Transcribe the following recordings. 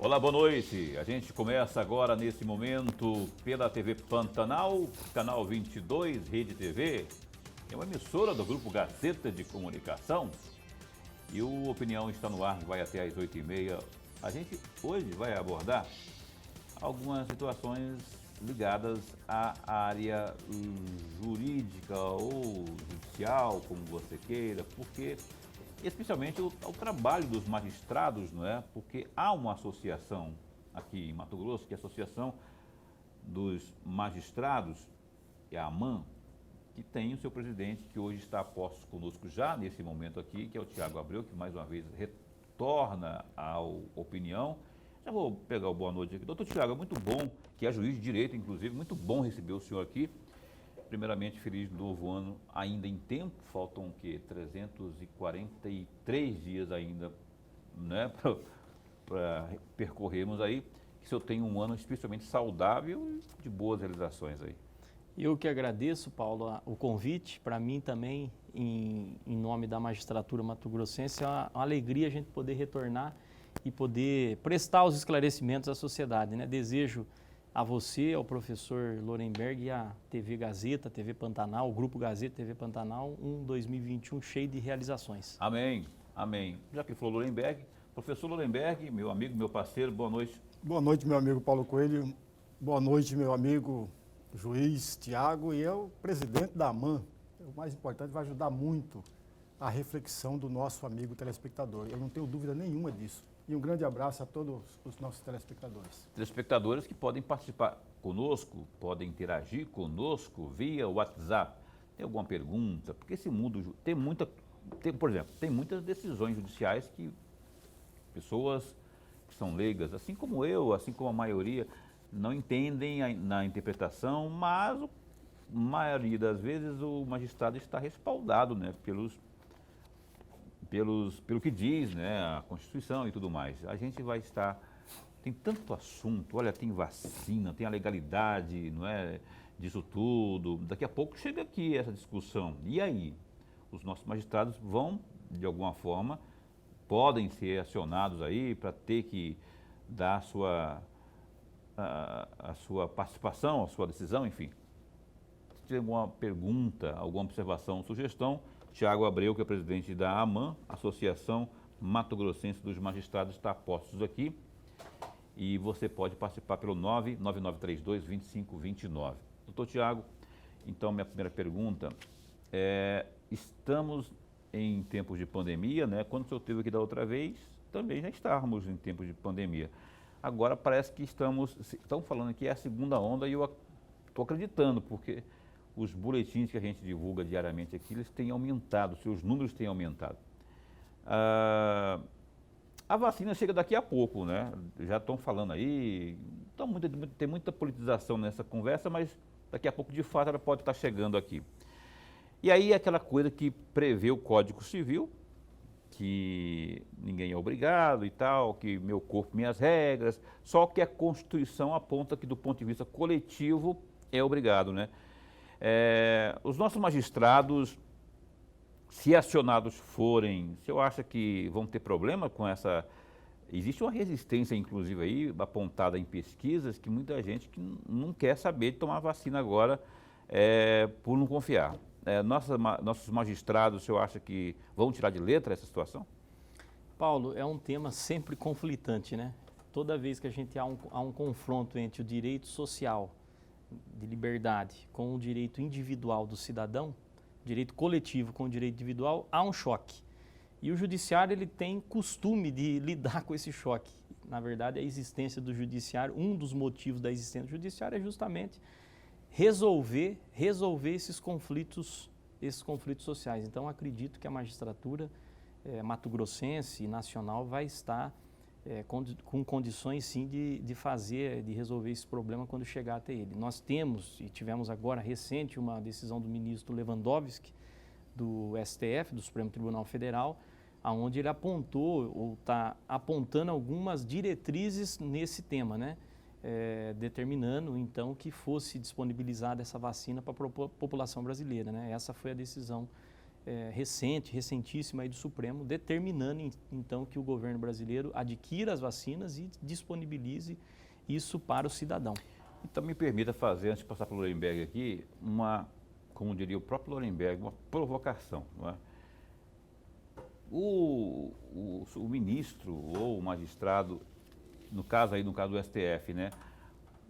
Olá, boa noite. A gente começa agora, nesse momento, pela TV Pantanal, canal 22, Rede TV. É uma emissora do Grupo Gazeta de Comunicação. E o Opinião está no ar, vai até às 8h30. A gente hoje vai abordar algumas situações ligadas à área jurídica ou judicial, como você queira, porque especialmente ao trabalho dos magistrados, não é? Porque há uma associação aqui em Mato Grosso, que é a Associação dos Magistrados, que é a AMAN, que tem o seu presidente, que hoje está a postos conosco já nesse momento aqui, que é o Tiago Abreu, que mais uma vez retorna à Opinião. Já vou pegar o boa noite aqui. Doutor Tiago, é muito bom, que é juiz de direito, inclusive, muito bom receber o senhor aqui. Primeiramente, feliz novo ano ainda em tempo, faltam o quê? 343 dias ainda, né, para percorrermos aí. Que o senhor tenha um ano especialmente saudável e de boas realizações aí. Eu que agradeço, Paulo, o convite. Para mim também, em nome da magistratura mato-grossense, é uma alegria a gente poder retornar e poder prestar os esclarecimentos à sociedade, né? Desejo a você, ao professor Lorenberg e à TV Gazeta, TV Pantanal, o Grupo Gazeta, TV Pantanal, um 2021 cheio de realizações. Amém, amém. Já que falou Lorenberg, professor Lorenberg, meu amigo, meu parceiro, boa noite. Boa noite, meu amigo Paulo Coelho. Boa noite, meu amigo juiz Tiago. E é o presidente da AMAN. O mais importante, vai ajudar muito a reflexão do nosso amigo telespectador. Eu não tenho dúvida nenhuma disso. E um grande abraço a todos os nossos telespectadores. Telespectadores que podem participar conosco, podem interagir conosco via WhatsApp. Tem alguma pergunta? Porque esse mundo por exemplo, tem muitas decisões judiciais que pessoas que são leigas, assim como eu, assim como a maioria, não entendem na interpretação, mas a maioria das vezes o magistrado está respaldado, né, pelo que diz, né, a Constituição e tudo mais. A gente vai estar, tem tanto assunto, olha, tem vacina, tem a legalidade, não é, disso tudo. Daqui a pouco chega aqui essa discussão. E aí? Os nossos magistrados vão, de alguma forma, podem ser acionados aí para ter que dar a sua participação, a sua decisão, enfim. Se tiver alguma pergunta, alguma observação, sugestão, Tiago Abreu, que é presidente da AMAN, Associação Mato Grossense dos Magistrados, está a postos aqui. E você pode participar pelo 99932-2529. Doutor Tiago, então minha primeira pergunta é, estamos em tempos de pandemia, né? Quando o senhor esteve aqui da outra vez, também já estávamos em tempos de pandemia. Agora parece que estão falando que é a segunda onda e eu estou acreditando, porque os boletins que a gente divulga diariamente aqui, eles têm aumentado, seus números têm aumentado. A vacina chega daqui a pouco, né? Já estão falando aí, tem muita politização nessa conversa, mas daqui a pouco, de fato, ela pode estar chegando aqui. E aí aquela coisa que prevê o Código Civil, que ninguém é obrigado e tal, que meu corpo, minhas regras, só que a Constituição aponta que do ponto de vista coletivo é obrigado, né? Os nossos magistrados, se acionados forem, se eu acho que vão ter problema com essa... Existe uma resistência, inclusive, aí, apontada em pesquisas, que muita gente que não quer saber de tomar vacina agora por não confiar. Nossos magistrados, o senhor acha que vão tirar de letra essa situação? Paulo, é um tema sempre conflitante, né? Toda vez que a gente há um confronto entre o direito social de liberdade com o direito individual do cidadão, direito coletivo com o direito individual, há um choque. E o judiciário, ele tem costume de lidar com esse choque. Na verdade, a existência do judiciário, um dos motivos da existência do judiciário é justamente resolver esses conflitos sociais. Então, acredito que a magistratura mato-grossense e nacional vai estar com condições, sim, de resolver esse problema quando chegar até ele. Nós temos e tivemos agora recente uma decisão do ministro Lewandowski, do STF, do Supremo Tribunal Federal, onde ele apontou ou está apontando algumas diretrizes nesse tema, né? Determinando, então, que fosse disponibilizada essa vacina para a população brasileira, né? Essa foi a decisão recentíssima aí do Supremo, determinando então que o governo brasileiro adquira as vacinas e disponibilize isso para o cidadão. Então me permita fazer, antes de passar para o Lorenberg aqui, como diria o próprio Lorenberg, uma provocação. Não é? O ministro ou o magistrado, no caso do STF, né?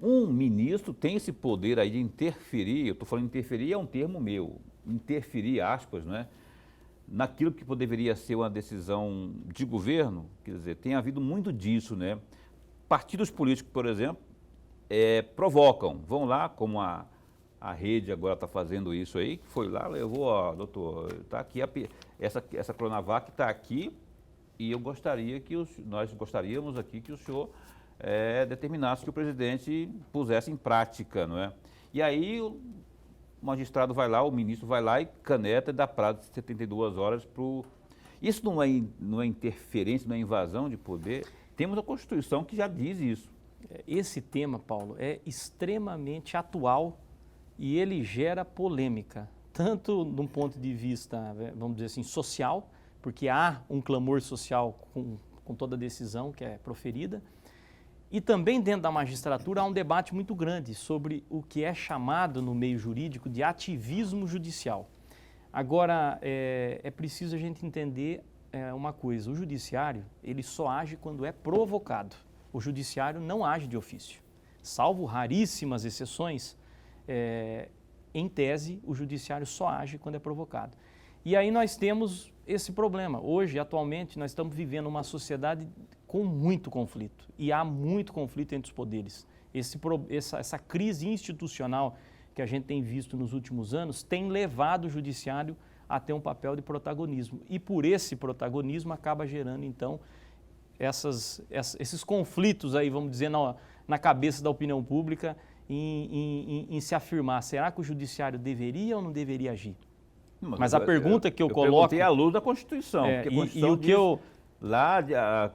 Um ministro tem esse poder aí de interferir, eu estou falando interferir é um termo meu, interferir, aspas, né? Naquilo que deveria ser uma decisão de governo, quer dizer, tem havido muito disso, né? Partidos políticos, por exemplo, provocam, vão lá, como a rede agora está fazendo isso aí, foi lá, levou, ó, doutor, está aqui, essa Coronavac está aqui e nós gostaríamos aqui que o senhor determinasse que o presidente pusesse em prática, não é? E aí o magistrado vai lá, o ministro vai lá e caneta e dá prazo de 72 horas para o... Isso não é interferência, não é invasão de poder? Temos a Constituição que já diz isso. Esse tema, Paulo, é extremamente atual e ele gera polêmica, tanto de um ponto de vista, vamos dizer assim, social, porque há um clamor social com toda a decisão que é proferida, e também dentro da magistratura há um debate muito grande sobre o que é chamado no meio jurídico de ativismo judicial. Agora, é preciso a gente entender uma coisa, o judiciário, ele só age quando é provocado. O judiciário não age de ofício. Salvo raríssimas exceções, em tese, o judiciário só age quando é provocado. E aí nós temos esse problema. Hoje, atualmente, nós estamos vivendo uma sociedade com muito conflito. E há muito conflito entre os poderes. Essa crise institucional que a gente tem visto nos últimos anos tem levado o judiciário a ter um papel de protagonismo. E por esse protagonismo acaba gerando, então, esses conflitos aí, vamos dizer, na cabeça da opinião pública em se afirmar, será que o judiciário deveria ou não deveria agir? Mas a pergunta que eu coloco... Eu perguntei à luz da Constituição, porque a Constituição diz lá,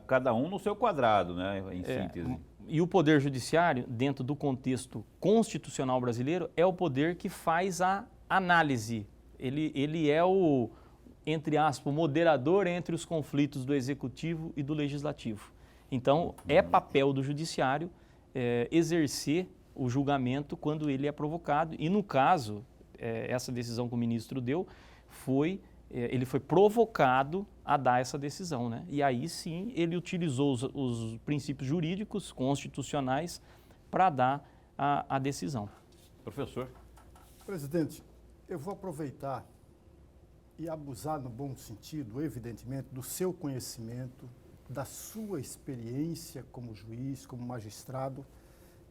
cada um no seu quadrado, né, em síntese. E o Poder Judiciário, dentro do contexto constitucional brasileiro, é o poder que faz a análise. Ele é o, entre aspas, o moderador entre os conflitos do Executivo e do Legislativo. Então, é papel do Judiciário exercer o julgamento quando ele é provocado. E, no caso, essa decisão que o ministro deu, ele foi provocado a dar essa decisão, né? E aí sim ele utilizou os princípios jurídicos constitucionais para dar a decisão. Professor. Presidente, eu vou aproveitar e abusar no bom sentido, evidentemente, do seu conhecimento, da sua experiência como juiz, como magistrado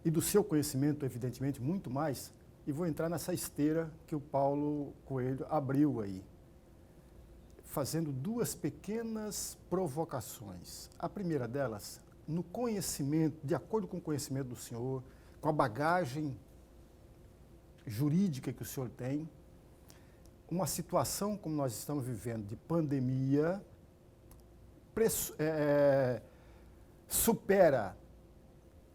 e do seu conhecimento, evidentemente, muito mais, e vou entrar nessa esteira que o Paulo Coelho abriu aí, fazendo duas pequenas provocações. A primeira delas, no conhecimento, de acordo com o conhecimento do senhor, com a bagagem jurídica que o senhor tem, uma situação como nós estamos vivendo de pandemia supera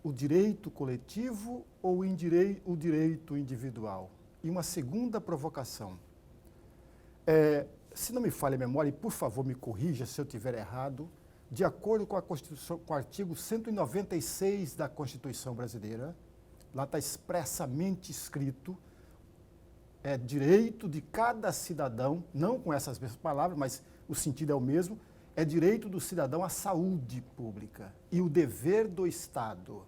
o direito coletivo ou o direito individual? E uma segunda provocação. Se não me falha a memória, e por favor me corrija se eu estiver errado, de acordo com a Constituição, com o artigo 196 da Constituição brasileira, lá está expressamente escrito, é direito de cada cidadão, não com essas mesmas palavras, mas o sentido é o mesmo, é direito do cidadão à saúde pública e o dever do Estado.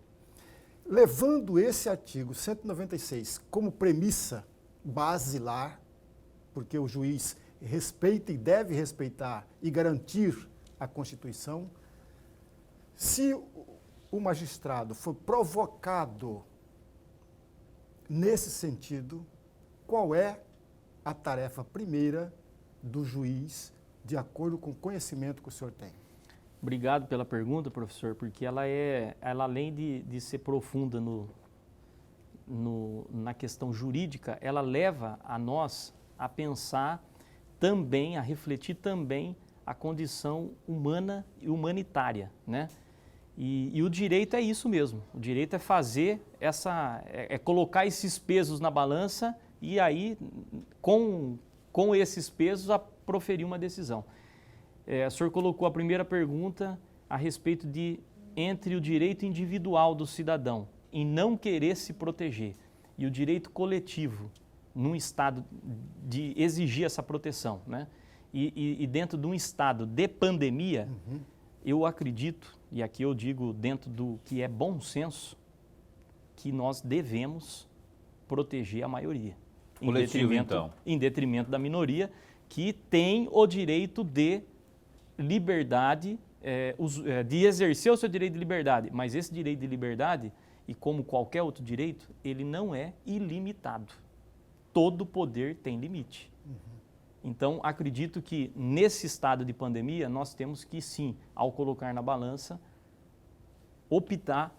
Levando esse artigo 196 como premissa basilar, porque o juiz respeita e deve respeitar e garantir a Constituição, se o magistrado for provocado nesse sentido, qual é a tarefa primeira do juiz, de acordo com o conhecimento que o senhor tem? Obrigado pela pergunta, professor, porque ela além de ser profunda na questão jurídica, ela leva a nós a pensar também, a refletir também a condição humana e humanitária, né? E o direito é isso mesmo, o direito é fazer colocar esses pesos na balança e aí, com esses pesos, proferir uma decisão. O senhor colocou a primeira pergunta a respeito de entre o direito individual do cidadão em não querer se proteger e o direito coletivo num estado de exigir essa proteção, né? E dentro de um estado de pandemia, eu acredito, e aqui eu digo dentro do que é bom senso, que nós devemos proteger a maioria. Coletivo, então. Em detrimento da minoria, que tem o direito de liberdade, de exercer o seu direito de liberdade. Mas esse direito de liberdade, e como qualquer outro direito, ele não é ilimitado. Todo poder tem limite. Então, acredito que nesse estado de pandemia, nós temos que sim, ao colocar na balança, optar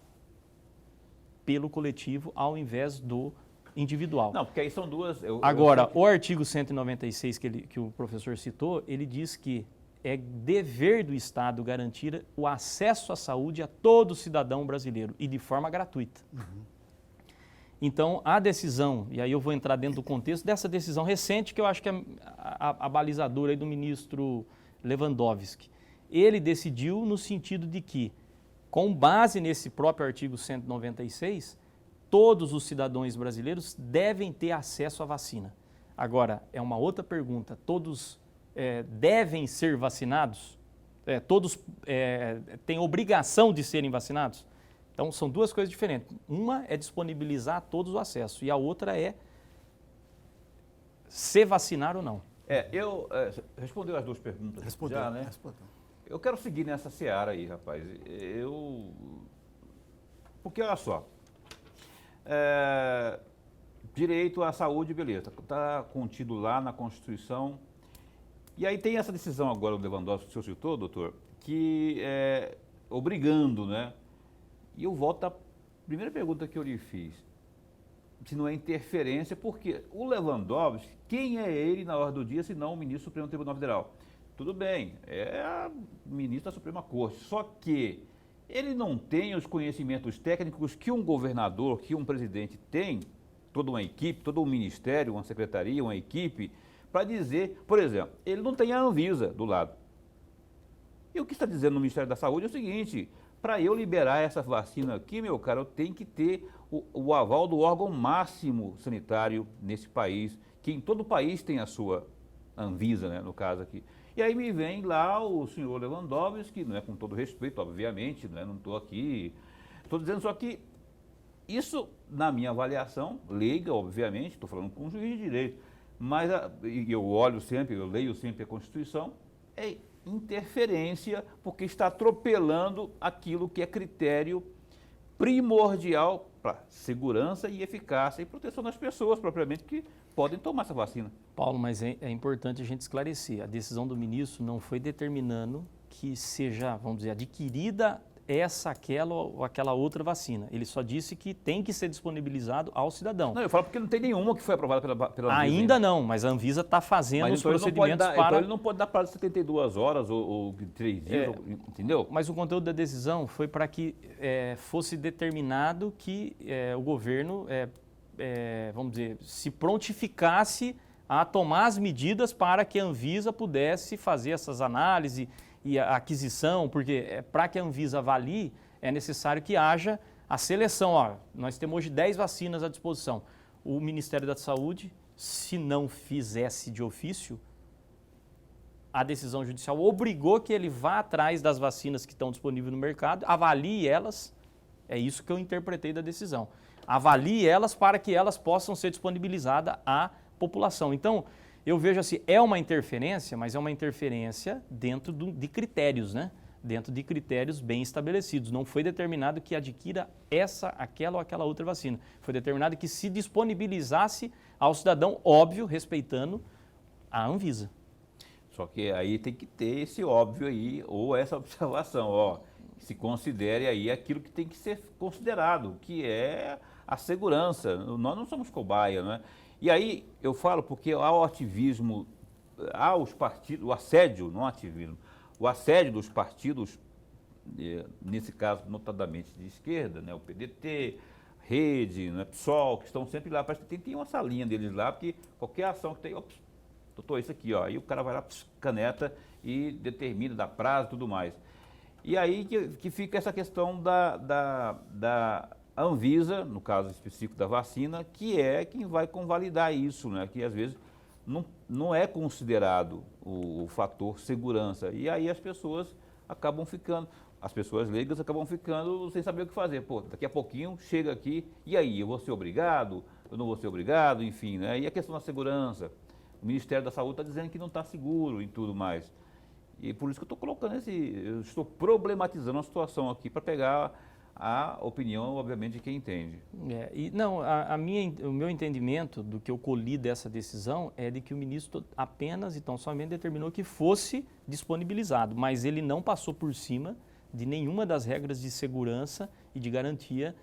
pelo coletivo ao invés do individual. Não, porque aí são duas... Agora, o artigo 196 que o professor citou, ele diz que é dever do Estado garantir o acesso à saúde a todo cidadão brasileiro e de forma gratuita. Então, a decisão, e aí eu vou entrar dentro do contexto dessa decisão recente, que eu acho que é a balizadora aí do ministro Lewandowski. Ele decidiu no sentido de que, com base nesse próprio artigo 196, todos os cidadãos brasileiros devem ter acesso à vacina. Agora, é uma outra pergunta, todos devem ser vacinados? Todos têm obrigação de serem vacinados? Então, são duas coisas diferentes. Uma é disponibilizar a todos o acesso e a outra é se vacinar ou não. Respondeu as duas perguntas. Respondeu, já, né? respondeu. Eu quero seguir nessa seara aí, rapaz. Porque, olha só, direito à saúde, beleza, está contido lá na Constituição. E aí tem essa decisão agora do Lewandowski, que o senhor citou, doutor, que obrigando, né? E eu volto à primeira pergunta que eu lhe fiz, se não é interferência, porque o Lewandowski, quem é ele na hora do dia, se não o ministro do Supremo Tribunal Federal? Tudo bem, é ministro da Suprema Corte, só que ele não tem os conhecimentos técnicos que um governador, que um presidente tem, toda uma equipe, todo um ministério, uma secretaria, uma equipe, para dizer, por exemplo, ele não tem a Anvisa do lado. E o que está dizendo no Ministério da Saúde é o seguinte: para eu liberar essa vacina aqui, meu cara, eu tenho que ter o aval do órgão máximo sanitário nesse país, que em todo o país tem a sua Anvisa, né, no caso aqui. E aí me vem lá o senhor Lewandowski, não é, com todo respeito, obviamente, não estou aqui, estou dizendo só que isso, na minha avaliação, leiga, obviamente, estou falando com um juiz de direito, mas eu leio sempre a Constituição, é interferência, porque está atropelando aquilo que é critério primordial para segurança e eficácia e proteção das pessoas, propriamente, que podem tomar essa vacina. Paulo, mas é importante a gente esclarecer, a decisão do ministro não foi determinando que seja, vamos dizer, adquirida essa, aquela ou aquela outra vacina. Ele só disse que tem que ser disponibilizado ao cidadão. Não, eu falo porque não tem nenhuma que foi aprovada pela Anvisa. Ainda não, mas a Anvisa está fazendo os procedimentos para... Então ele não pode dar prazo de 72 horas ou 3 dias, entendeu? Mas o conteúdo da decisão foi para que fosse determinado que o governo, vamos dizer, se prontificasse a tomar as medidas para que a Anvisa pudesse fazer essas análises e a aquisição, porque para que a Anvisa avalie, é necessário que haja a seleção. Ó, nós temos hoje 10 vacinas à disposição. O Ministério da Saúde, se não fizesse de ofício, a decisão judicial obrigou que ele vá atrás das vacinas que estão disponíveis no mercado, avalie elas, é isso que eu interpretei da decisão, avalie elas para que elas possam ser disponibilizadas à população. Então, eu vejo assim, é uma interferência, mas é uma interferência dentro de critérios, né? Dentro de critérios bem estabelecidos. Não foi determinado que adquira essa, aquela ou aquela outra vacina. Foi determinado que se disponibilizasse ao cidadão, óbvio, respeitando a Anvisa. Só que aí tem que ter esse óbvio aí, ou essa observação, ó, se considere aí aquilo que tem que ser considerado, que é a segurança. Nós não somos cobaia, não é? E aí eu falo porque há o ativismo, há os partidos, o assédio, não ativismo, o assédio dos partidos, nesse caso notadamente de esquerda, né, o PDT, Rede, né, PSOL, que estão sempre lá, parece que tem uma salinha deles lá, porque qualquer ação que tem, doutor, isso aqui, ó. Aí o cara vai lá, caneta e determina, dá prazo e tudo mais. E aí que fica essa questão da Anvisa, no caso específico da vacina, que é quem vai convalidar isso, né? Que às vezes não é considerado o fator segurança. E aí as pessoas acabam ficando, as pessoas leigas acabam ficando sem saber o que fazer. Pô, daqui a pouquinho chega aqui, e aí, eu vou ser obrigado? Eu não vou ser obrigado? Enfim, né? E a questão da segurança. O Ministério da Saúde está dizendo que não está seguro e tudo mais. E por isso que eu estou colocando eu estou problematizando a situação aqui para pegar a opinião, obviamente, de quem entende. O meu entendimento do que eu colhi dessa decisão é de que o ministro apenas e tão somente determinou que fosse disponibilizado, mas ele não passou por cima de nenhuma das regras de segurança e de garantia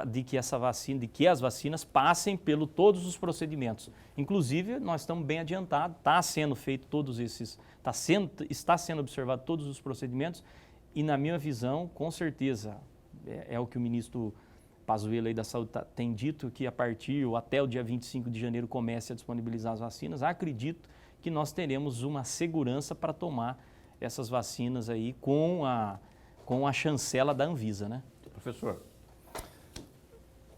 de que as vacinas passem pelo todos os procedimentos. Inclusive, nós estamos bem adiantados, está sendo feito está sendo observado todos os procedimentos e, na minha visão, com certeza, é o que o ministro Pazuello aí da Saúde tem dito, que a partir ou até o dia 25 de janeiro comece a disponibilizar as vacinas. Acredito que nós teremos uma segurança para tomar essas vacinas aí com a chancela da Anvisa, né? Professor.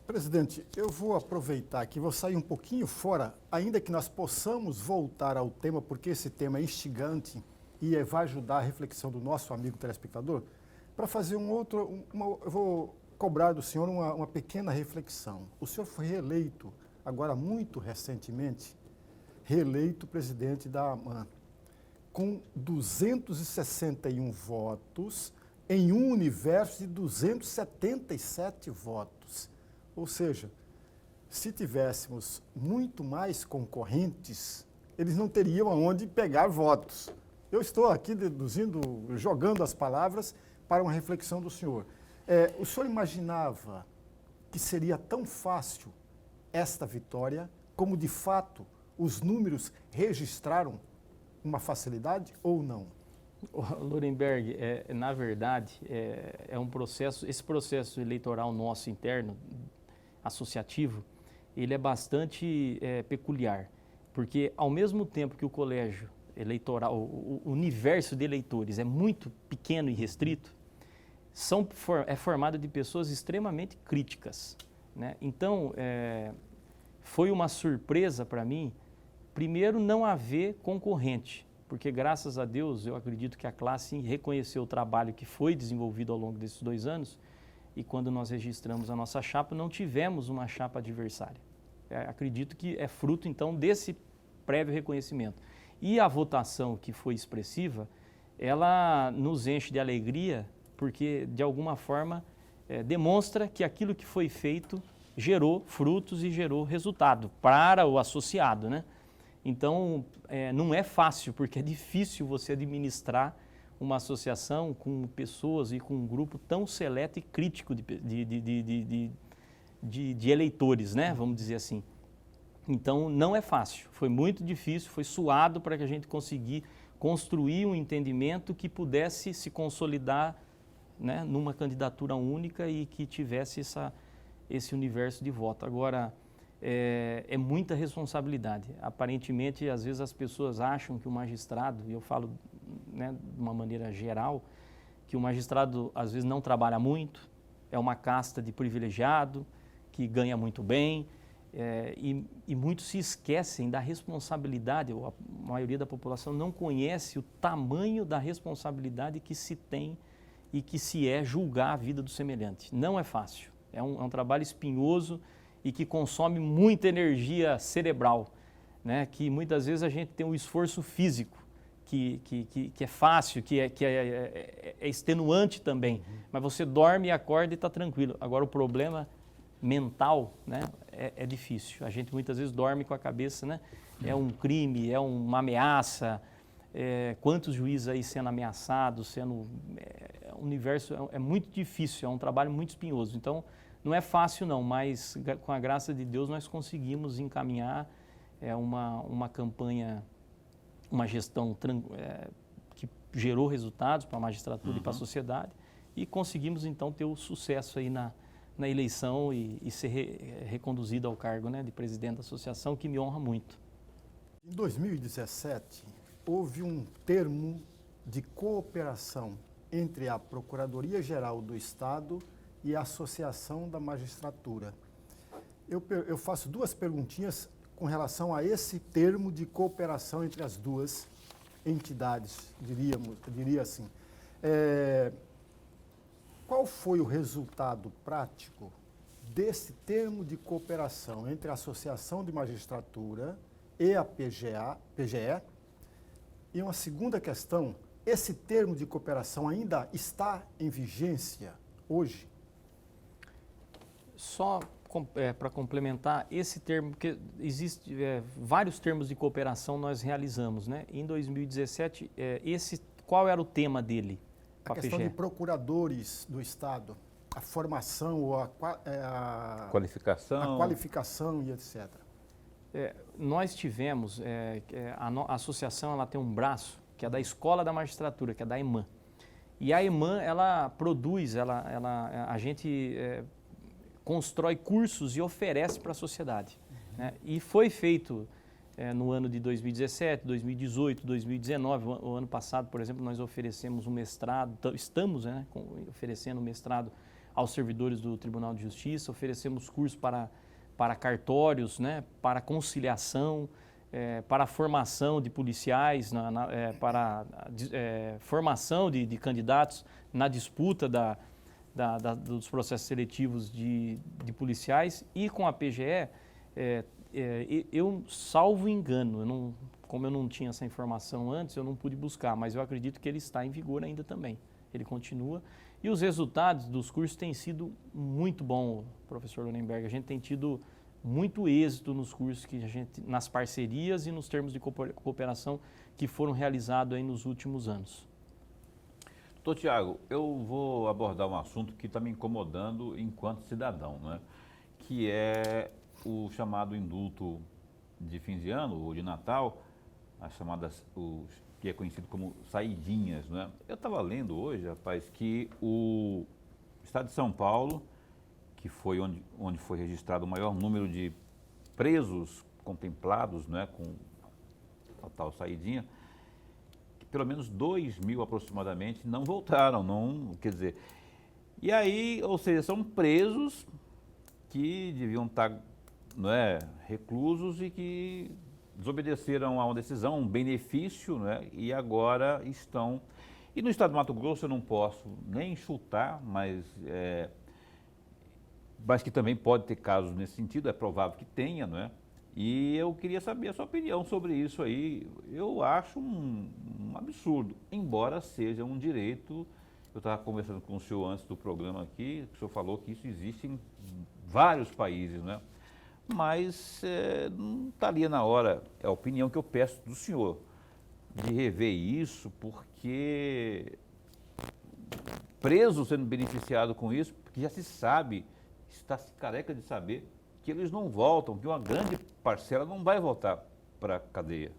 Presidente, eu vou aproveitar aqui, vou sair um pouquinho fora, ainda que nós possamos voltar ao tema, porque esse tema é instigante e vai ajudar a reflexão do nosso amigo telespectador, para fazer eu vou cobrar do senhor uma pequena reflexão. O senhor foi reeleito, agora muito recentemente, reeleito presidente da AMAN, com 261 votos em um universo de 277 votos. Ou seja, se tivéssemos muito mais concorrentes, eles não teriam aonde pegar votos. Eu estou aqui deduzindo, jogando as palavras para uma reflexão do senhor. O senhor imaginava que seria tão fácil esta vitória, como de fato os números registraram uma facilidade ou não? Lorenberg, na verdade, esse processo eleitoral nosso interno, associativo, ele é bastante peculiar, porque ao mesmo tempo que o colégio eleitoral, o universo de eleitores é muito pequeno e restrito, é formado de pessoas extremamente críticas, né? Então, foi uma surpresa para mim, primeiro, não haver concorrente, porque graças a Deus eu acredito que a classe reconheceu o trabalho que foi desenvolvido ao longo desses 2 anos e quando nós registramos a nossa chapa não tivemos uma chapa adversária. Acredito que é fruto então desse prévio reconhecimento. E a votação que foi expressiva, ela nos enche de alegria porque de alguma forma demonstra que aquilo que foi feito gerou frutos e gerou resultado para o associado, né? Então, não é fácil, porque é difícil você administrar uma associação com pessoas e com um grupo tão seleto e crítico de eleitores, né? Vamos dizer assim. Então, não é fácil, foi muito difícil, foi suado para que a gente conseguisse construir um entendimento que pudesse se consolidar, né, numa candidatura única e que tivesse esse universo de voto. Agora, é muita responsabilidade. Aparentemente, às vezes as pessoas acham que o magistrado, e eu falo, né, de uma maneira geral, que o magistrado às vezes não trabalha muito, é uma casta de privilegiado, que ganha muito bem, e muitos se esquecem da responsabilidade, ou a maioria da população não conhece o tamanho da responsabilidade que se tem e que se julgar a vida do semelhante. Não é fácil, é um trabalho espinhoso e que consome muita energia cerebral, né? Que muitas vezes a gente tem um esforço físico, que é fácil, que é extenuante também, mas você dorme e acorda e está tranquilo. Agora o problema mental, né, é difícil. A gente muitas vezes dorme com a cabeça, né? É um crime, é uma ameaça. Quantos juízes aí sendo ameaçados, o universo é muito difícil, é um trabalho muito espinhoso. Então, não é fácil não, mas com a graça de Deus nós conseguimos encaminhar uma campanha, uma gestão que gerou resultados para a magistratura e para a sociedade e conseguimos então ter o sucesso aí na eleição e ser reconduzido ao cargo, né, de presidente da associação, que me honra muito. Em 2017, houve um termo de cooperação entre a Procuradoria-Geral do Estado e a Associação da Magistratura. Eu faço duas perguntinhas com relação a esse termo de cooperação entre as duas entidades, diria assim. Qual foi o resultado prático desse termo de cooperação entre a Associação de Magistratura e a PGE? E uma segunda questão, esse termo de cooperação ainda está em vigência hoje? Só para complementar, esse termo, porque existe vários termos de cooperação nós realizamos, né? Em 2017, qual era o tema dele? A questão de procuradores do Estado, a formação ou a qualificação e etc. Nós tivemos, a associação ela tem um braço, que é da Escola da Magistratura, que é da EMAN. E a EMAN, ela produz, a gente constrói cursos e oferece para a sociedade. Né? E foi feito no ano de 2017, 2018, 2019, o ano passado, por exemplo, nós oferecemos um mestrado, estamos oferecendo um mestrado aos servidores do Tribunal de Justiça, oferecemos cursos para cartórios, né, para conciliação, para formação de policiais, para formação de candidatos na disputa dos processos seletivos de policiais. E com a PGE, eu salvo engano, como eu não tinha essa informação antes, eu não pude buscar, mas eu acredito que ele está em vigor ainda também. Ele continua. E os resultados dos cursos têm sido muito bons, professor Lunenberg. A gente tem tido muito êxito nos cursos nas parcerias e nos termos de cooperação que foram realizados aí nos últimos anos. Doutor Tiago, eu vou abordar um assunto que está me incomodando enquanto cidadão, né? Que é o chamado indulto de fim de ano ou de Natal, as chamadas, que é conhecido como saidinhas, né? Eu estava lendo hoje, rapaz, que o Estado de São Paulo, que foi onde foi registrado o maior número de presos contemplados, né, com a tal saidinha, que pelo menos 2.000 aproximadamente não voltaram, quer dizer, e aí, ou seja, são presos que deviam estar, reclusos e que desobedeceram a uma decisão, um benefício, né, e agora estão. E no estado do Mato Grosso eu não posso nem chutar, mas que também pode ter casos nesse sentido, é provável que tenha, não é? E eu queria saber a sua opinião sobre isso aí. Eu acho um absurdo, embora seja um direito. Eu estava conversando com o senhor antes do programa aqui, o senhor falou que isso existe em vários países, né? Mas não estaria na hora, é a opinião que eu peço do senhor, de rever isso, porque preso sendo beneficiado com isso, porque já se sabe, está-se careca de saber que eles não voltam, que uma grande parcela não vai voltar para a cadeia.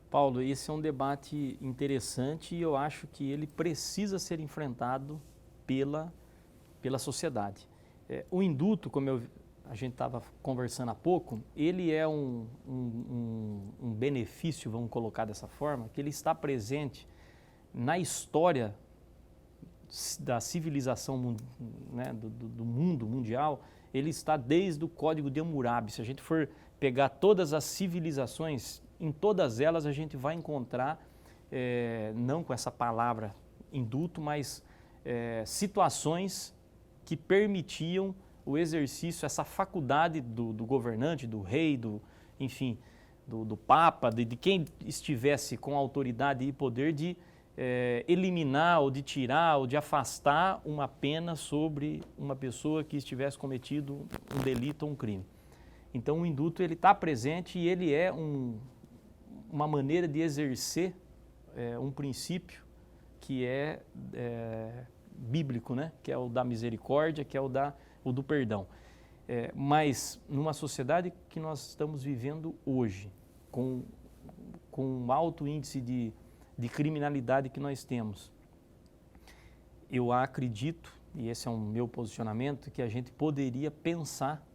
Paulo, esse é um debate interessante e eu acho que ele precisa ser enfrentado pela sociedade. O indulto, como a gente estava conversando há pouco, ele é um benefício, vamos colocar dessa forma, que ele está presente na história da civilização, né, do mundo mundial. Ele está desde o Código de Hammurabi. Se a gente for pegar todas as civilizações, em todas elas a gente vai encontrar, não com essa palavra indulto, mas situações que permitiam o exercício, essa faculdade do governante, do rei, enfim, do Papa, de quem estivesse com autoridade e poder de eliminar ou de tirar ou de afastar uma pena sobre uma pessoa que estivesse cometido um delito ou um crime. Então o indulto ele está presente e ele é uma maneira de exercer um princípio que é bíblico, né? Que é o da misericórdia, que é o do perdão. Mas numa sociedade que nós estamos vivendo hoje, com um alto índice de criminalidade que nós temos, eu acredito, e esse é o meu posicionamento, que a gente poderia pensar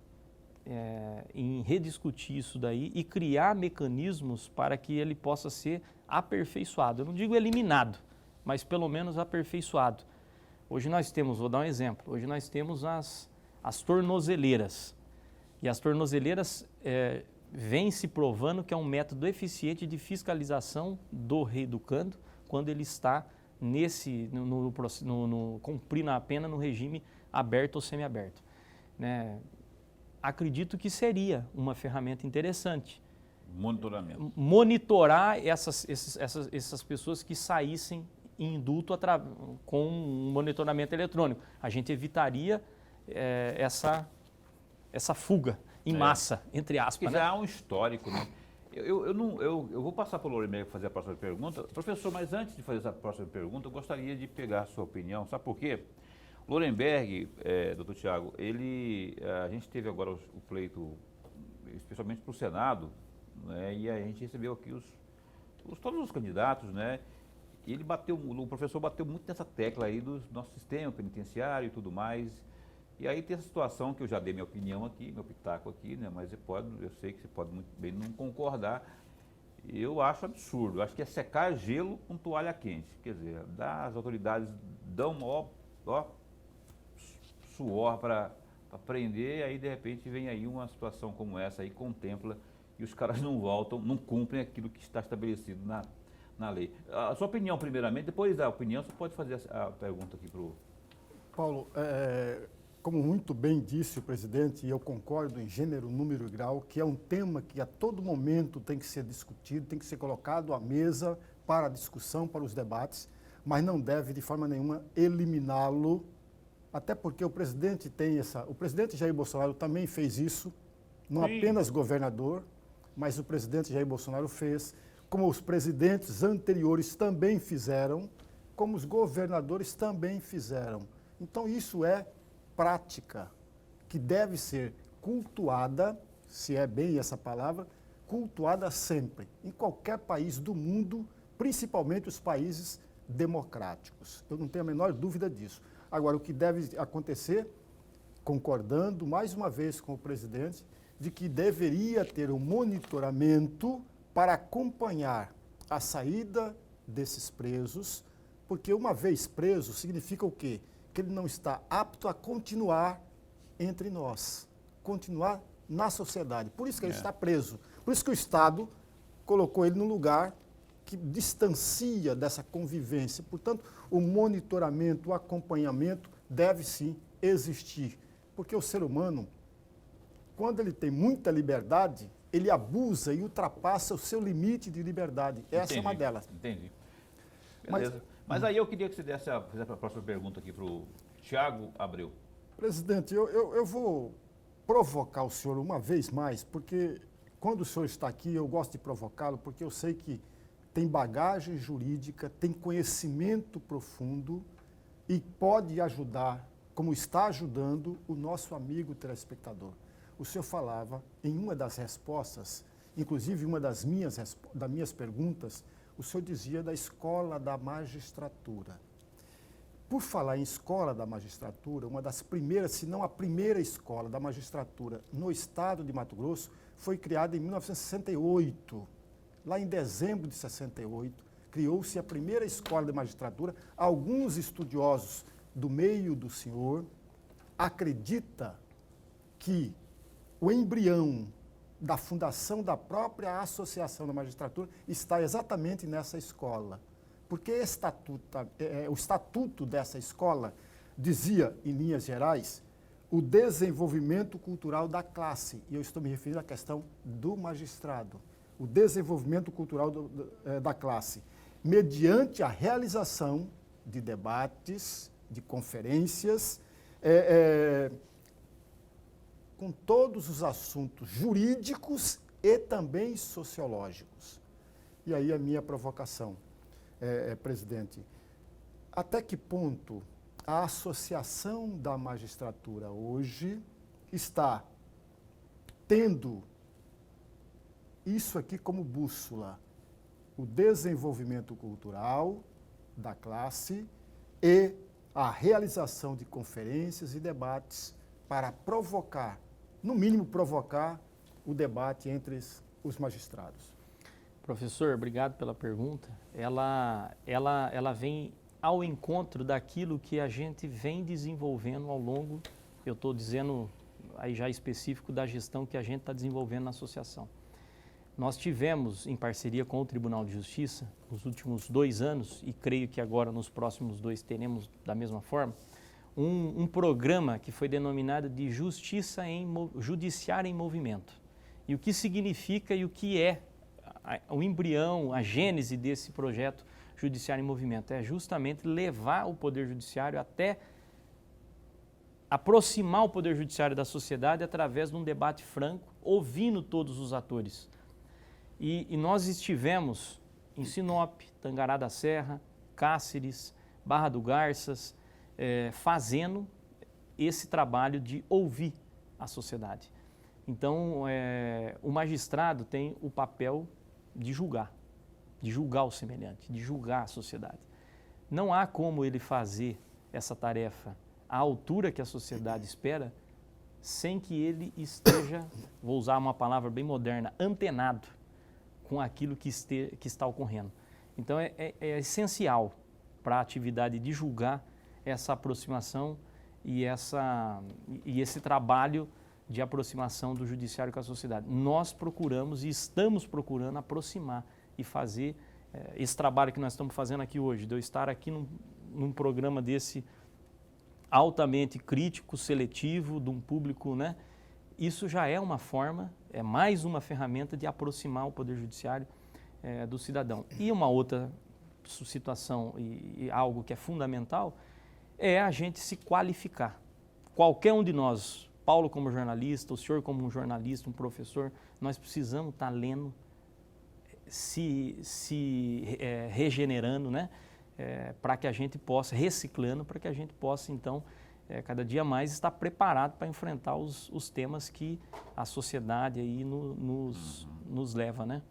em rediscutir isso daí e criar mecanismos para que ele possa ser aperfeiçoado. Eu não digo eliminado, mas pelo menos aperfeiçoado. Hoje nós temos, vou dar um exemplo, hoje nós temos as tornozeleiras. E as tornozeleiras vêm se provando que é um método eficiente de fiscalização do reeducando quando ele está cumprindo a pena no regime aberto ou semiaberto. Né? Acredito que seria uma ferramenta interessante. Monitoramento. Monitorar essas pessoas que saíssem em indulto com um monitoramento eletrônico. A gente evitaria essa fuga em massa, entre aspas. Porque já há um histórico, né? Eu vou passar para o Lorenberg para fazer a próxima pergunta. Professor, mas antes de fazer essa próxima pergunta, eu gostaria de pegar a sua opinião. Sabe por quê? Lorenberg, doutor Tiago, a gente teve agora o pleito, especialmente para o Senado, né, e a gente recebeu aqui todos os candidatos, né? E o professor bateu muito nessa tecla aí do nosso sistema penitenciário e tudo mais. E aí tem essa situação que eu já dei minha opinião aqui, meu pitaco aqui, né? Mas eu sei que você pode muito bem não concordar. Eu acho absurdo. Eu acho que é secar gelo com toalha quente. Quer dizer, as autoridades dão suor para prender, aí de repente vem aí uma situação como essa aí, contempla e os caras não voltam, não cumprem aquilo que está estabelecido na lei. A sua opinião primeiramente, depois da opinião você pode fazer a pergunta aqui para o... Paulo, como muito bem disse o presidente, e eu concordo em gênero, número e grau, que é um tema que a todo momento tem que ser discutido, tem que ser colocado à mesa para a discussão, para os debates, mas não deve de forma nenhuma eliminá-lo, até porque o presidente o presidente Jair Bolsonaro também fez isso, não apenas governador, mas o presidente Jair Bolsonaro fez, como os presidentes anteriores também fizeram, como os governadores também fizeram. Então isso é prática que deve ser cultuada, se é bem essa palavra, cultuada sempre, em qualquer país do mundo, principalmente os países democráticos. Eu não tenho a menor dúvida disso. Agora, o que deve acontecer, concordando mais uma vez com o presidente, de que deveria ter um monitoramento para acompanhar a saída desses presos, porque uma vez preso significa o quê? Que ele não está apto a continuar entre nós, continuar na sociedade. Por isso que ele está preso. Por isso que o Estado colocou ele num lugar que distancia dessa convivência. Portanto, o monitoramento, o acompanhamento deve sim existir. Porque o ser humano, quando ele tem muita liberdade, ele abusa e ultrapassa o seu limite de liberdade. Essa é uma delas. Entendi. Beleza. Mas aí eu queria que você fizesse a próxima pergunta aqui para o Tiago Abreu. Presidente, eu vou provocar o senhor uma vez mais, porque quando o senhor está aqui, eu gosto de provocá-lo, porque eu sei que tem bagagem jurídica, tem conhecimento profundo e pode ajudar, como está ajudando, o nosso amigo telespectador. O senhor falava em uma das respostas, inclusive uma das minhas perguntas, o senhor dizia da escola da magistratura. Por falar em escola da magistratura, uma das primeiras, se não a primeira escola da magistratura no estado de Mato Grosso, foi criada em 1968. Lá em dezembro de 68, criou-se a primeira escola de magistratura. Alguns estudiosos do meio do senhor acreditam que o embrião da fundação da própria Associação da Magistratura está exatamente nessa escola. Porque o estatuto dessa escola dizia, em linhas gerais, o desenvolvimento cultural da classe. E eu estou me referindo à questão do magistrado. O desenvolvimento cultural da classe, mediante a realização de debates, de conferências, com todos os assuntos jurídicos e também sociológicos. E aí a minha provocação, presidente, até que ponto a Associação da Magistratura hoje está tendo isso aqui como bússola, o desenvolvimento cultural da classe e a realização de conferências e debates para provocar no mínimo, provocar o debate entre os magistrados? Professor, obrigado pela pergunta. Ela vem ao encontro daquilo que a gente vem desenvolvendo ao longo, eu estou dizendo aí já específico da gestão que a gente está desenvolvendo na associação. Nós tivemos, em parceria com o Tribunal de Justiça, nos últimos 2 anos, e creio que agora nos próximos 2 teremos da mesma forma, um programa que foi denominado de Judiciário em Movimento. E o que significa e o que é o embrião, a gênese desse projeto Judiciário em Movimento? É justamente levar o Poder Judiciário até aproximar o Poder Judiciário da sociedade através de um debate franco, ouvindo todos os atores. E nós estivemos em Sinop, Tangará da Serra, Cáceres, Barra do Garças, fazendo esse trabalho de ouvir a sociedade. Então, o magistrado tem o papel de julgar o semelhante, de julgar a sociedade. Não há como ele fazer essa tarefa à altura que a sociedade espera, sem que ele esteja, vou usar uma palavra bem moderna, antenado com aquilo que está ocorrendo. Então, é essencial para a atividade de julgar essa aproximação e esse trabalho de aproximação do judiciário com a sociedade. Nós procuramos e estamos procurando aproximar e fazer esse trabalho que nós estamos fazendo aqui hoje, de eu estar aqui num programa desse altamente crítico, seletivo, de um público, né? Isso já é uma forma, é mais uma ferramenta de aproximar o Poder Judiciário do cidadão. E uma outra situação e algo que é fundamental é a gente se qualificar. Qualquer um de nós, Paulo como jornalista, o senhor como um jornalista, um professor, nós precisamos estar lendo, se regenerando, né? Para que a gente possa, reciclando, para que a gente possa, então, cada dia mais estar preparado para enfrentar os temas que a sociedade aí nos leva, né?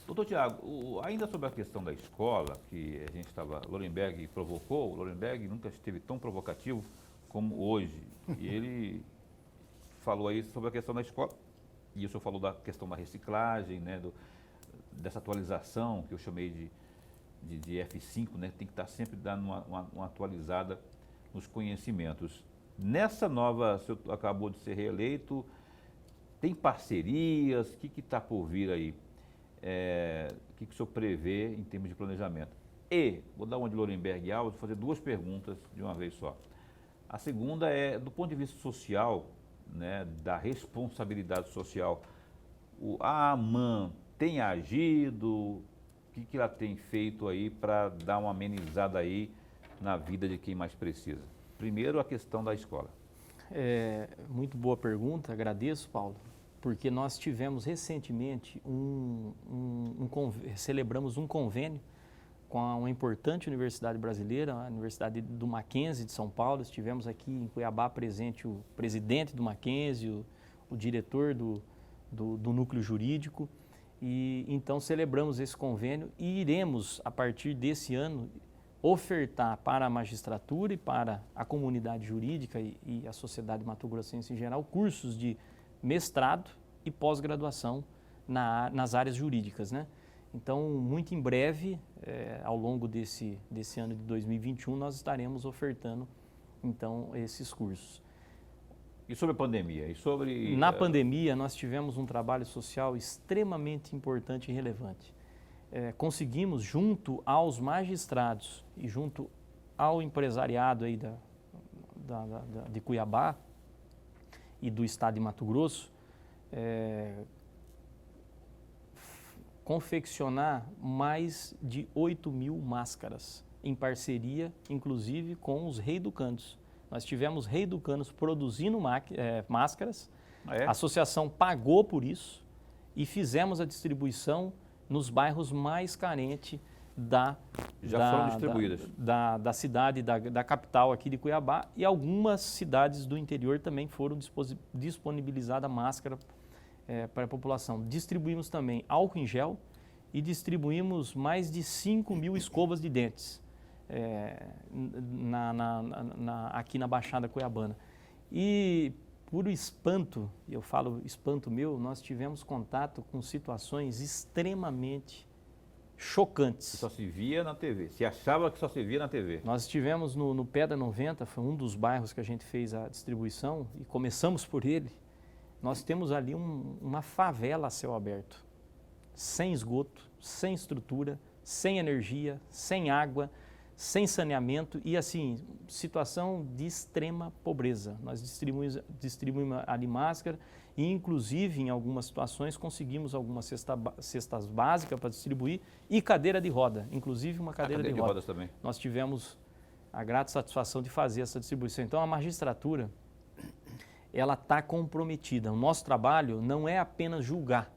Doutor Tiago, ainda sobre a questão da escola, que a gente estava, Lorenberg provocou, Lorenberg nunca esteve tão provocativo como hoje. E ele falou aí sobre a questão da escola, e o senhor falou da questão da reciclagem, né, dessa atualização, que eu chamei de F5, né, tem que estar sempre dando uma atualizada nos conhecimentos. Nessa nova, o senhor acabou de ser reeleito, tem parcerias, o que está por vir aí? O que o senhor prevê em termos de planejamento? E, vou dar uma de Lorenberg Alves, vou fazer 2 perguntas de uma vez só. A segunda é, do ponto de vista social, né, da responsabilidade social, a AMAN tem agido, o que ela tem feito aí para dar uma amenizada aí na vida de quem mais precisa? Primeiro, a questão da escola. Muito boa pergunta, agradeço, Paulo, porque nós tivemos recentemente celebramos um convênio com uma importante universidade brasileira, a Universidade do Mackenzie de São Paulo. Estivemos aqui em Cuiabá presente o presidente do Mackenzie, o diretor do núcleo jurídico, e então celebramos esse convênio e iremos, a partir desse ano, ofertar para a magistratura e para a comunidade jurídica e a sociedade mato-grossense em geral cursos de mestrado e pós-graduação nas áreas jurídicas, né? Então, muito em breve, ao longo desse ano de 2021, nós estaremos ofertando, então, esses cursos. E sobre a pandemia? Na pandemia, nós tivemos um trabalho social extremamente importante e relevante. Conseguimos, junto aos magistrados e junto ao empresariado aí de Cuiabá e do estado de Mato Grosso, confeccionar mais de 8.000 máscaras, em parceria, inclusive, com os reeducandos. Nós tivemos reeducandos produzindo máscaras, a associação pagou por isso e fizemos a distribuição nos bairros mais carentes foram distribuídas. Da cidade, da capital aqui de Cuiabá, e algumas cidades do interior também foram disponibilizadas máscara para a população. Distribuímos também álcool em gel e distribuímos mais de 5.000 escovas de dentes aqui na Baixada Cuiabana. E puro espanto, e eu falo espanto meu, nós tivemos contato com situações extremamente chocantes. Só se via na TV, se achava que só se via na TV. Nós estivemos no Pedra 90, foi um dos bairros que a gente fez a distribuição e começamos por ele. Nós temos ali uma favela a céu aberto, sem esgoto, sem estrutura, sem energia, sem água, sem saneamento e assim, situação de extrema pobreza. Nós distribuímos ali máscara e inclusive em algumas situações conseguimos algumas cestas básicas para distribuir e cadeira de roda, inclusive uma cadeira de roda. Rodas também. Nós tivemos a grata satisfação de fazer essa distribuição. Então a magistratura, ela está comprometida. O nosso trabalho não é apenas julgar,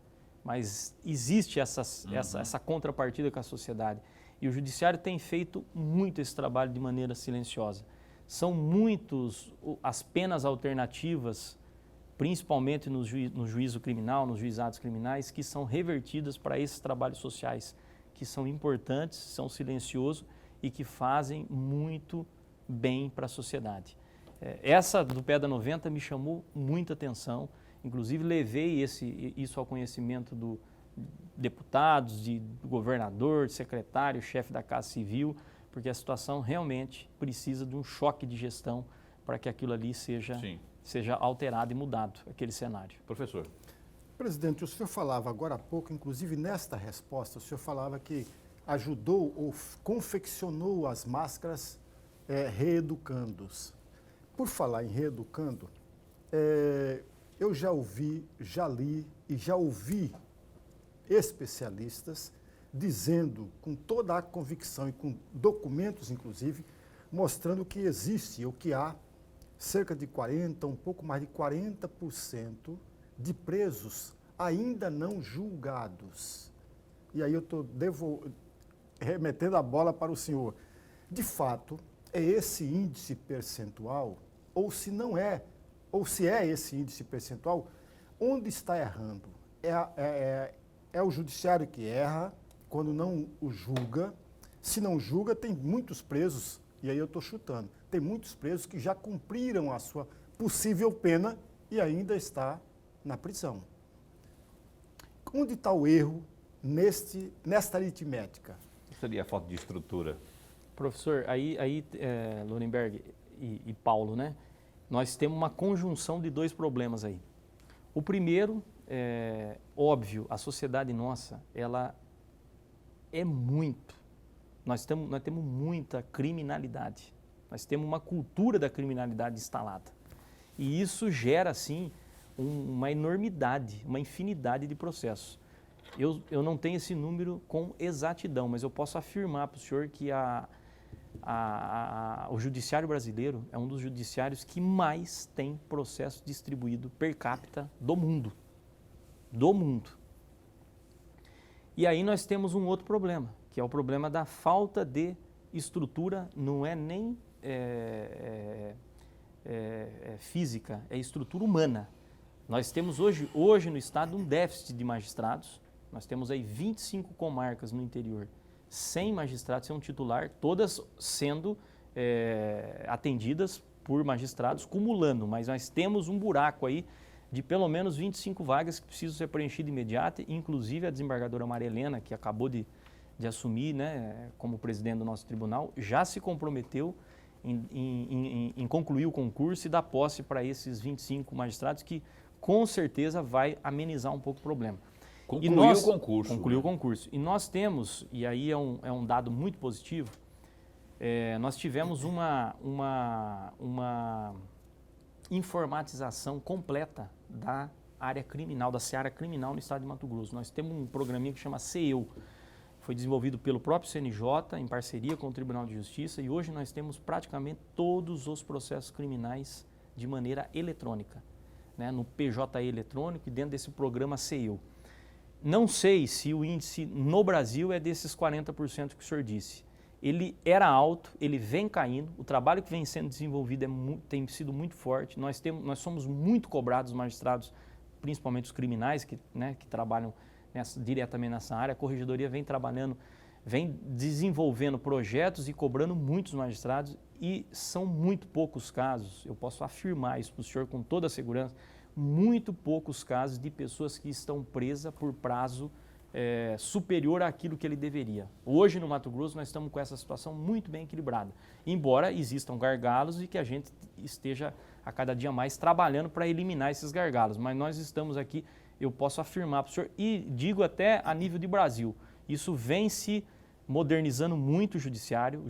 mas existe essa contrapartida com a sociedade. E o Judiciário tem feito muito esse trabalho de maneira silenciosa. São muitos as penas alternativas, principalmente no juízo criminal, nos juizados criminais, que são revertidas para esses trabalhos sociais, que são importantes, são silenciosos e que fazem muito bem para a sociedade. Essa do Pedra 90 me chamou muita atenção, inclusive levei isso ao conhecimento do deputados, do governador, secretário, chefe da Casa Civil, porque a situação realmente precisa de um choque de gestão para que aquilo ali seja alterado e mudado, aquele cenário. Professor. Presidente, o senhor falava agora há pouco, inclusive nesta resposta, o senhor falava que ajudou ou confeccionou as máscaras reeducandos. Por falar em reeducando, eu já ouvi, já li e já ouvi especialistas dizendo com toda a convicção e com documentos, inclusive, mostrando que existe ou que há cerca de 40%, um pouco mais de 40% de presos ainda não julgados. E aí eu estou remetendo a bola para o senhor. De fato, é esse índice percentual, ou se não é, ou se é esse índice percentual, onde está errando? É o judiciário que erra quando não o julga. Se não julga, tem muitos presos, e aí eu estou chutando, tem muitos presos que já cumpriram a sua possível pena e ainda está na prisão. Onde está o erro nesta aritmética? Seria a falta de estrutura. Professor, Lorenberg e Paulo, né? Nós temos uma conjunção de dois problemas aí. O primeiro, óbvio, a sociedade nossa, ela é nós temos muita criminalidade. Nós temos uma cultura da criminalidade instalada. E isso gera, assim, uma enormidade, uma infinidade de processos. Eu não tenho esse número com exatidão, mas eu posso afirmar para o senhor que o judiciário brasileiro é um dos judiciários que mais tem processo distribuído per capita do mundo. Do mundo. E aí nós temos um outro problema, que é o problema da falta de estrutura, não é nem física, é estrutura humana. Nós temos hoje no estado um déficit de magistrados, nós temos aí 25 comarcas no interior, 100 magistrados sem um titular, todas sendo atendidas por magistrados, cumulando, mas nós temos um buraco aí de pelo menos 25 vagas que precisam ser preenchidas imediato, inclusive a desembargadora Maria Helena, que acabou de assumir, né, como presidente do nosso tribunal, já se comprometeu em concluir o concurso e dar posse para esses 25 magistrados, que com certeza vai amenizar um pouco o problema. Concluiu o concurso. Concluiu o concurso. E nós temos, e aí é um dado muito positivo, nós tivemos uma informatização completa da área criminal, da seara criminal no estado de Mato Grosso. Nós temos um programinha que chama CEU, foi desenvolvido pelo próprio CNJ, em parceria com o Tribunal de Justiça, e hoje nós temos praticamente todos os processos criminais de maneira eletrônica, né, no PJE eletrônico e dentro desse programa CEU. Não sei se o índice no Brasil é desses 40% que o senhor disse. Ele era alto, ele vem caindo, o trabalho que vem sendo desenvolvido tem sido muito forte, nós somos muito cobrados, os magistrados, principalmente os criminais que trabalham diretamente nessa área. A Corregedoria vem trabalhando vem desenvolvendo projetos e cobrando muitos magistrados, e são muito poucos casos, eu posso afirmar isso para o senhor com toda a segurança, muito poucos casos de pessoas que estão presas por prazo superior àquilo que ele deveria. Hoje no Mato Grosso nós estamos com essa situação muito bem equilibrada, embora existam gargalos e que a gente esteja a cada dia mais trabalhando para eliminar esses gargalos, mas nós estamos aqui, eu posso afirmar para o senhor, e digo até a nível de Brasil, isso vem se modernizando muito o judiciário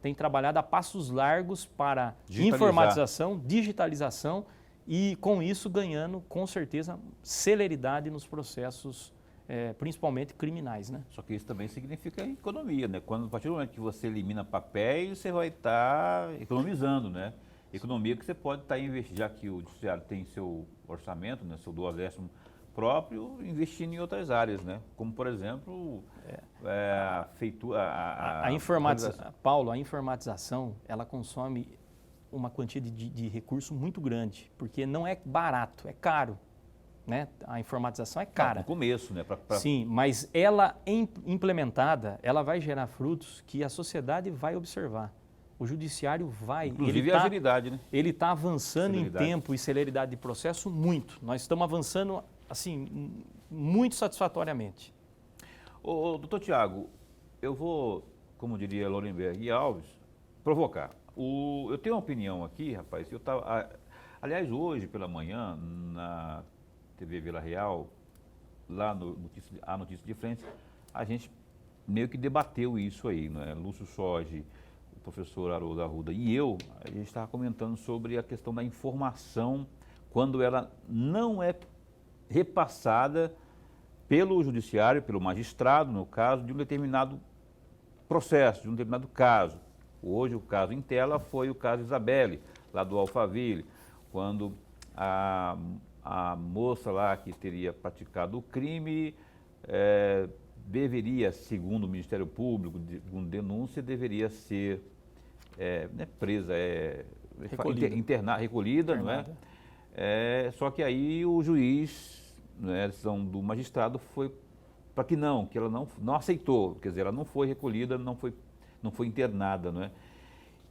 tem trabalhado a passos largos para informatização, digitalização, e com isso ganhando, com certeza, celeridade nos processos, principalmente criminais, né? Só que isso também significa economia, né? A partir do momento que você elimina papéis, você vai estar economizando, né? Economia que você pode estar investindo, já que o judiciário tem seu orçamento, né, seu 12º próprio, investindo em outras áreas, né? Como, por exemplo, Paulo, a informatização, ela consome uma quantia de recurso muito grande, porque não é barato, é caro, né? A informatização é cara. No começo, né? Sim, mas ela implementada, ela vai gerar frutos que a sociedade vai observar. O judiciário vai... Inclusive a agilidade, né? Ele está avançando em tempo e celeridade de processo muito. Nós estamos avançando, assim, muito satisfatoriamente. Doutor Tiago, eu vou, como diria Lorenberg e Alves, provocar. Eu tenho uma opinião aqui, rapaz, aliás, hoje pela manhã, na TV Vila Real, lá no A Notícia de Frente, a gente meio que debateu isso aí, não é? Lúcio Sorge, o professor Haroldo Arruda e a gente estava comentando sobre a questão da informação, quando ela não é repassada pelo judiciário, pelo magistrado, no caso, de um determinado processo, de um determinado caso. Hoje o caso em tela foi o caso Isabelle, lá do Alphaville, quando a moça lá que teria praticado o crime deveria, segundo o Ministério Público, segundo denúncia, deveria ser presa, recolhida, não é? Só que aí o juiz, a decisão do magistrado foi para que ela não aceitou, quer dizer, ela não foi recolhida, não foi internada, não é?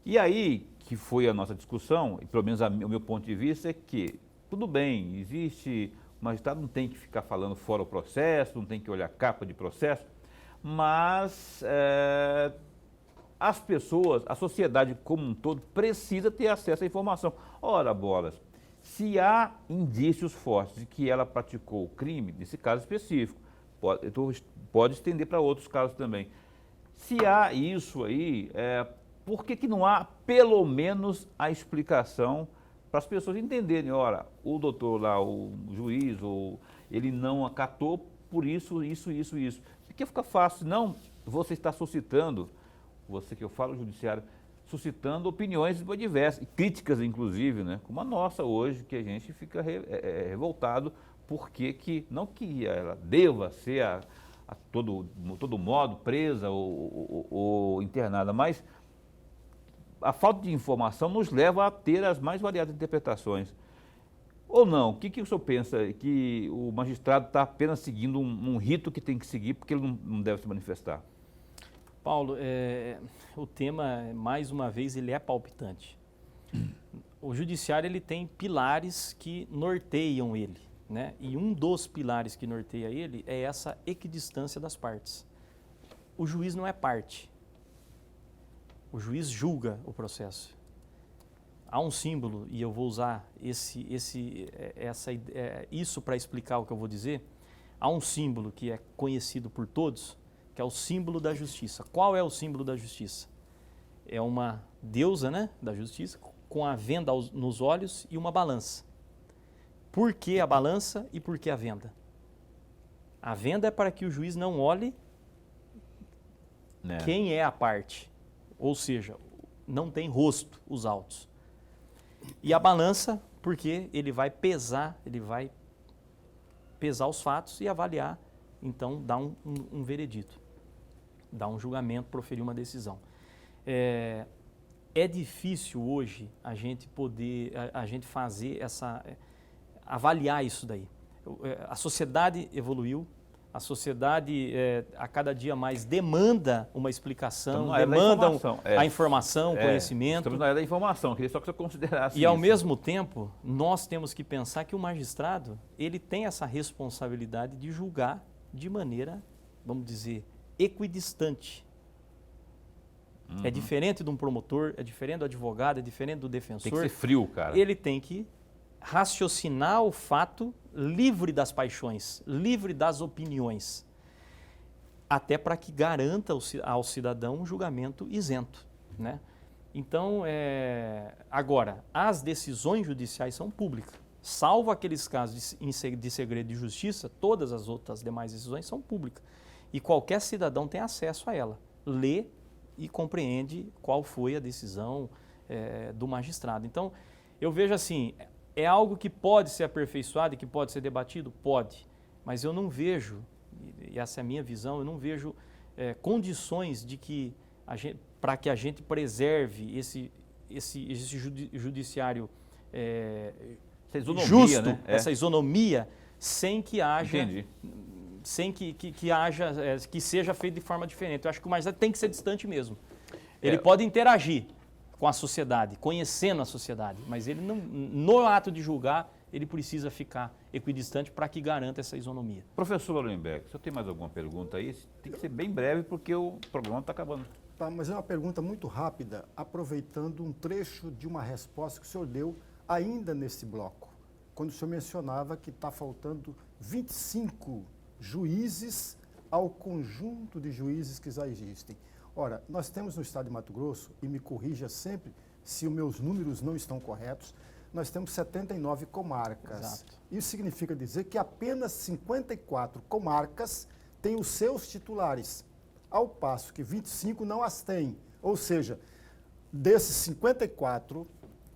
E aí, que foi a nossa discussão, e pelo menos o meu ponto de vista, é que, tudo bem, o magistrado não tem que ficar falando fora o processo, não tem que olhar a capa de processo, mas as pessoas, a sociedade como um todo, precisa ter acesso à informação. Ora, bolas, se há indícios fortes de que ela praticou o crime, nesse caso específico, pode estender para outros casos também. Se há isso aí, por que não há pelo menos a explicação para as pessoas entenderem? Ora, o doutor lá, o juiz, ele não acatou por isso. Porque fica fácil, não, você está suscitando, você que eu falo, o judiciário, suscitando opiniões diversas, e críticas inclusive, né? Como a nossa hoje, que a gente fica revoltado, porque não que ela deva ser a todo modo presa ou internada, mas a falta de informação nos leva a ter as mais variadas interpretações. Ou não? O que o senhor pensa? Que o magistrado está apenas seguindo um rito que tem que seguir porque ele não deve se manifestar? Paulo, o tema, mais uma vez, ele é palpitante. O judiciário ele tem pilares que norteiam ele, né? E um dos pilares que norteia ele é essa equidistância das partes. O juiz não é parte. O juiz julga o processo. Há um símbolo, e eu vou usar isso para explicar o que eu vou dizer. Há um símbolo que é conhecido por todos, que é o símbolo da justiça. Qual é o símbolo da justiça? É uma deusa, né, da justiça, com a venda nos olhos e uma balança. Por que a balança e por que a venda? A venda é para que o juiz não olhe quem é a parte, ou seja, não tem rosto os autos. E a balança, porque ele vai pesar os fatos e avaliar, então dar um veredito, dar um julgamento, proferir uma decisão. É difícil hoje a gente fazer avaliar isso daí. A sociedade evoluiu, A sociedade, a cada dia mais, demanda uma explicação, Estamos na era da informação. a informação, o conhecimento. Estamos na era da informação, queria só que você considerasse E, ao isso. mesmo tempo, nós temos que pensar que o magistrado, ele tem essa responsabilidade de julgar de maneira, vamos dizer, equidistante. É diferente de um promotor, é diferente do advogado, é diferente do defensor. Tem que ser frio, cara. Ele tem que raciocinar o fato livre das paixões, livre das opiniões, até para que garanta ao cidadão um julgamento isento, né? Então, agora, as decisões judiciais são públicas, salvo aqueles casos de segredo de justiça, todas as outras demais decisões são públicas e qualquer cidadão tem acesso a ela, lê e compreende qual foi a decisão do magistrado. Então, eu vejo assim, é algo que pode ser aperfeiçoado e que pode ser debatido? Pode, mas eu não vejo, e essa é a minha visão, eu não vejo condições de que para que a gente preserve esse judiciário Essa isonomia, justo, né? essa isonomia, sem que haja... Entendi. Sem que seja feito de forma diferente. Eu acho que o magistrado tem que ser distante mesmo. Ele pode interagir com a sociedade, conhecendo a sociedade, mas ele não, no ato de julgar, ele precisa ficar equidistante para que garanta essa isonomia. Professor Lorenberg, se eu tenho mais alguma pergunta aí, tem que ser bem breve porque o programa está acabando. Tá, mas é uma pergunta muito rápida, aproveitando um trecho de uma resposta que o senhor deu ainda nesse bloco, quando o senhor mencionava que está faltando 25 juízes ao conjunto de juízes que já existem. Ora, nós temos no estado de Mato Grosso, e me corrija sempre se os meus números não estão corretos, nós temos 79 comarcas. Exato. Isso significa dizer que apenas 54 comarcas têm os seus titulares, ao passo que 25 não as têm. Ou seja, desses 54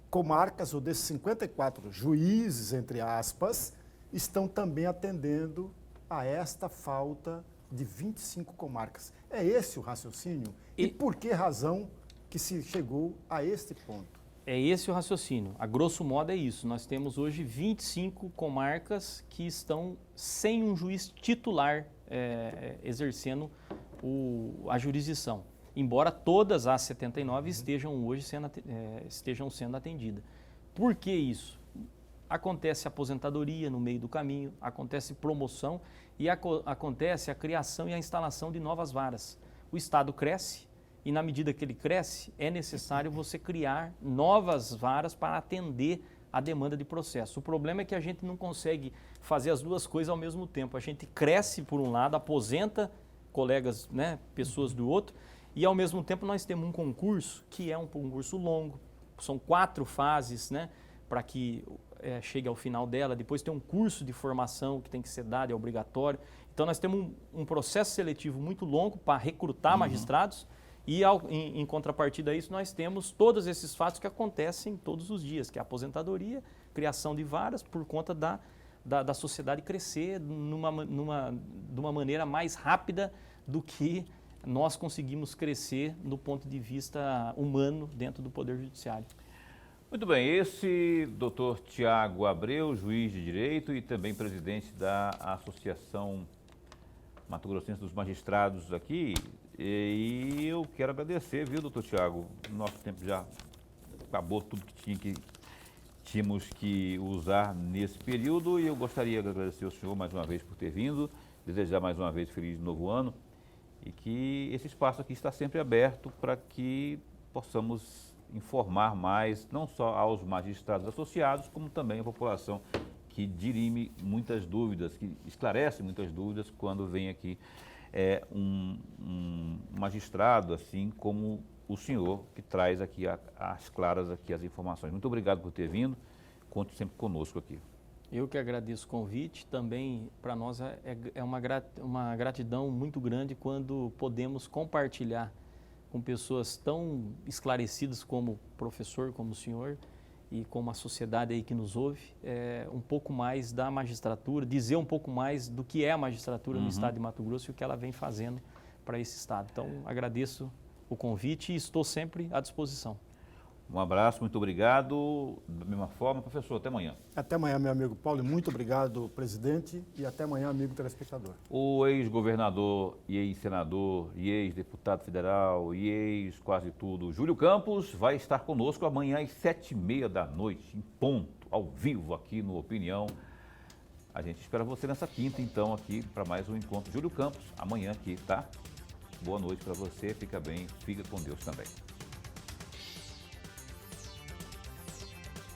comarcas, ou desses 54 juízes, entre aspas, estão também atendendo a esta falta de 25 comarcas. É esse o raciocínio? E por que razão que se chegou a este ponto? É esse o raciocínio. A grosso modo é isso. Nós temos hoje 25 comarcas que estão sem um juiz titular exercendo a jurisdição, embora todas as 79 estejam hoje sendo atendidas. Por que isso? Acontece aposentadoria no meio do caminho, acontece promoção e acontece a criação e a instalação de novas varas. O Estado cresce e, na medida que ele cresce, é necessário você criar novas varas para atender a demanda de processo. O problema é que a gente não consegue fazer as duas coisas ao mesmo tempo. A gente cresce por um lado, aposenta colegas, né, pessoas do outro, e ao mesmo tempo nós temos um concurso que é um concurso longo, são 4 fases, né, para que chegue ao final dela. Depois tem um curso de formação que tem que ser dado, é obrigatório. Então nós temos um processo seletivo muito longo para recrutar magistrados e em contrapartida a isso nós temos todos esses fatos que acontecem todos os dias, que é a aposentadoria, criação de varas por conta da sociedade crescer de uma maneira mais rápida do que nós conseguimos crescer do ponto de vista humano dentro do Poder Judiciário. Muito bem, esse doutor Tiago Abreu, juiz de direito e também presidente da Associação Mato Grossense dos Magistrados aqui, e eu quero agradecer, viu, doutor Tiago? Nosso tempo já acabou tudo que tínhamos que usar nesse período, e eu gostaria de agradecer ao senhor mais uma vez por ter vindo, desejar mais uma vez feliz novo ano, e que esse espaço aqui está sempre aberto para que possamos informar mais, não só aos magistrados associados, como também à população que dirime muitas dúvidas, que esclarece muitas dúvidas quando vem aqui um magistrado, assim como o senhor, que traz aqui às claras aqui as informações. Muito obrigado por ter vindo, conte sempre conosco aqui. Eu que agradeço o convite, também para nós é uma gratidão muito grande quando podemos compartilhar com pessoas tão esclarecidas como o professor, como o senhor, e como a sociedade aí que nos ouve, um pouco mais da magistratura, dizer um pouco mais do que é a magistratura no estado de Mato Grosso e o que ela vem fazendo para esse estado. Então, agradeço o convite e estou sempre à disposição. Um abraço, muito obrigado. Da mesma forma, professor, até amanhã. Até amanhã, meu amigo Paulo. Muito obrigado, presidente. E até amanhã, amigo telespectador. O ex-governador e ex-senador e ex-deputado federal e ex-quase tudo, Júlio Campos, vai estar conosco amanhã às 7h30 da noite, em ponto, ao vivo aqui no Opinião. A gente espera você nessa quinta, então, aqui para mais um encontro. Júlio Campos, amanhã aqui, tá? Boa noite para você, fica bem, fica com Deus também.